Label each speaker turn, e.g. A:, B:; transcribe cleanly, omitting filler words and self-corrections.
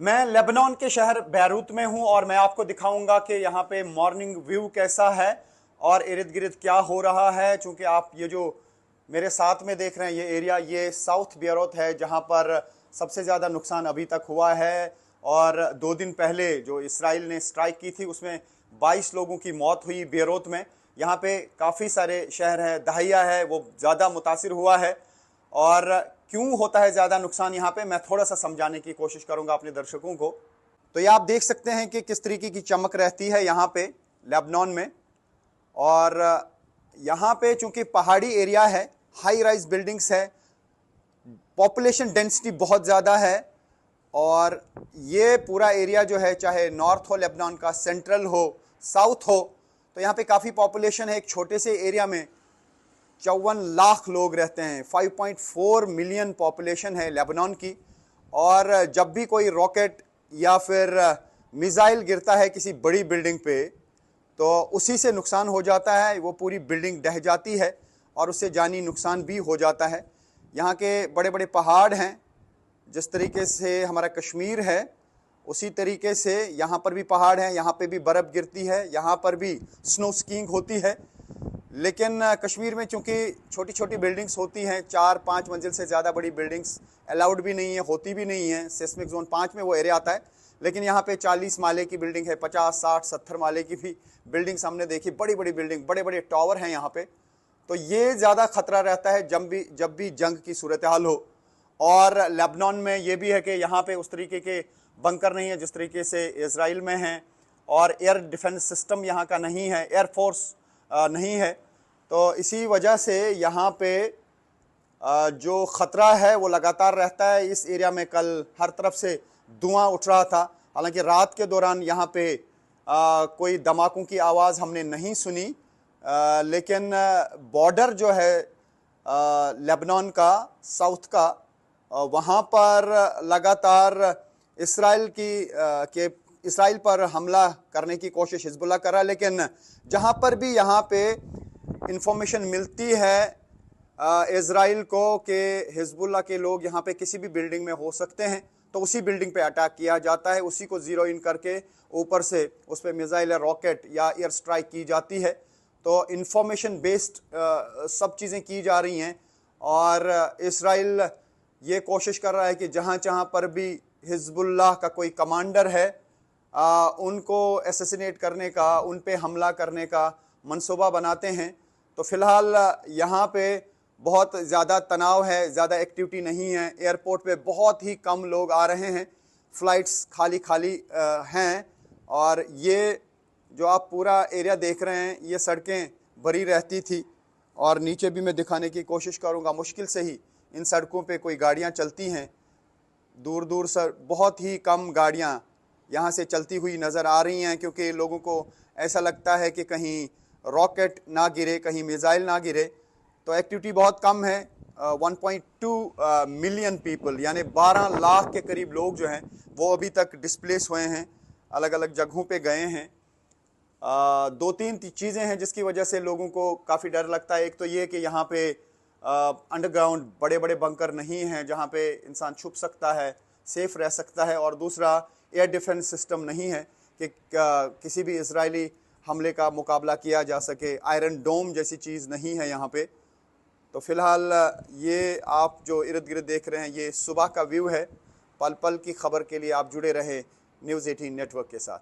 A: मैं लेबनान के शहर बैरूत में हूं और मैं आपको दिखाऊंगा कि यहाँ पे मॉर्निंग व्यू कैसा है और इर्द गिर्द क्या हो रहा है। चूंकि आप ये जो मेरे साथ में देख रहे हैं ये एरिया, ये साउथ बैरूत है जहाँ पर सबसे ज़्यादा नुकसान अभी तक हुआ है। और 2 दिन पहले जो इसराइल ने स्ट्राइक की थी उसमें 22 लोगों की मौत हुई बैरूत में। यहाँ पे काफ़ी सारे शहर हैं, दहिया है वो ज़्यादा मुतासिर हुआ है। और क्यों होता है ज़्यादा नुकसान यहाँ पे, मैं थोड़ा सा समझाने की कोशिश करूंगा अपने दर्शकों को। तो ये आप देख सकते हैं कि किस तरीके की चमक रहती है यहाँ पे लेबनान में। और यहाँ पे चूंकि पहाड़ी एरिया है, हाई राइज बिल्डिंग्स है, पॉपुलेशन डेंसिटी बहुत ज़्यादा है। और ये पूरा एरिया जो है, चाहे नॉर्थ हो लेबनान का, सेंट्रल हो, साउथ हो, तो यहाँ पे काफ़ी पॉपुलेशन है। एक छोटे से एरिया में 54 लाख लोग रहते हैं। 5.4 मिलियन पॉपुलेशन है लेबनान की। और जब भी कोई रॉकेट या फिर मिसाइल गिरता है किसी बड़ी बिल्डिंग पे तो उसी से नुकसान हो जाता है, वो पूरी बिल्डिंग ढह जाती है और उससे जानी नुकसान भी हो जाता है। यहाँ के बड़े बड़े पहाड़ हैं, जिस तरीके से हमारा कश्मीर है उसी तरीके से यहाँ पर भी पहाड़ हैं, यहाँ पे भी बर्फ़ गिरती है, यहाँ पर भी स्नो स्कीइंग होती है। लेकिन कश्मीर में चूंकि छोटी छोटी बिल्डिंग्स होती हैं, 4-5 मंजिल से ज़्यादा बड़ी बिल्डिंग्स अलाउड भी नहीं है, होती भी नहीं है। सिस्मिक जोन 5 में वो एरिया आता है। लेकिन यहाँ पे 40 माले की बिल्डिंग है, 50, 60, 70 माले की भी बिल्डिंग्स हमने देखी, बड़ी बड़ी बिल्डिंग, बड़े बड़े टावर हैं यहाँ पे। तो ये ज़्यादा ख़तरा रहता है जब भी जंग की सूरत हाल हो। और लेबनान में ये भी है कि यहाँ पे उस तरीके के बंकर नहीं है जिस तरीके से इसराइल में हैं। और एयर डिफेंस सिस्टम यहाँ का नहीं है, एयरफोर्स नहीं है। तो इसी वजह से यहाँ पे जो ख़तरा है वो लगातार रहता है। इस एरिया में कल हर तरफ से धुआं उठ रहा था। हालांकि रात के दौरान यहाँ पे कोई धमाकों की आवाज़ हमने नहीं सुनी। लेकिन बॉर्डर जो है लेबनान का, साउथ का, वहाँ पर लगातार इसराइल पर हमला करने की कोशिश हिजबुल्लाह कर रहा है। लेकिन जहाँ पर भी यहाँ पे इंफॉर्मेशन मिलती है इजराइल को कि हिजबुल्लाह के लोग यहाँ पे किसी भी बिल्डिंग में हो सकते हैं, तो उसी बिल्डिंग पे अटैक किया जाता है, उसी को ज़ीरो इन करके ऊपर से उस पर मिसाइल या रॉकेट या एयर स्ट्राइक की जाती है। तो इंफॉर्मेशन बेस्ड सब चीज़ें की जा रही हैं। और इसराइल ये कोशिश कर रहा है कि जहाँ जहाँ पर भी हिजबुल्लाह का कोई कमांडर है उनको एसेसिनेट करने का, उन पे हमला करने का मंसूबा बनाते हैं। तो फ़िलहाल यहाँ पे बहुत ज़्यादा तनाव है, ज़्यादा एक्टिविटी नहीं है। एयरपोर्ट पे बहुत ही कम लोग आ रहे हैं, फ़्लाइट्स खाली खाली हैं। और ये जो आप पूरा एरिया देख रहे हैं, ये सड़कें भरी रहती थी। और नीचे भी मैं दिखाने की कोशिश करूँगा, मुश्किल से ही इन सड़कों पे कोई गाड़ियाँ चलती हैं। दूर दूर से बहुत ही कम गाड़ियाँ यहाँ से चलती हुई नज़र आ रही हैं, क्योंकि लोगों को ऐसा लगता है कि कहीं रॉकेट ना गिरे, कहीं मिसाइल ना गिरे। तो एक्टिविटी बहुत कम है। 1.2 मिलियन पीपल यानी 12 लाख के करीब लोग जो हैं वो अभी तक डिस्प्लेस हुए हैं, अलग अलग जगहों पे गए हैं। 2-3 चीज़ें हैं जिसकी वजह से लोगों को काफ़ी डर लगता है। एक तो ये कि यहाँ पे अंडरग्राउंड बड़े बड़े बंकर नहीं हैं जहाँ पे इंसान छुप सकता है, सेफ रह सकता है। और दूसरा, एयर डिफेंस सिस्टम नहीं है कि किसी भी इजरायली हमले का मुकाबला किया जा सके। आयरन डोम जैसी चीज़ नहीं है यहाँ पे। तो फ़िलहाल ये आप जो इर्द गिर्द देख रहे हैं ये सुबह का व्यू है। पल पल की खबर के लिए आप जुड़े रहे न्यूज़ 18 नेटवर्क के साथ।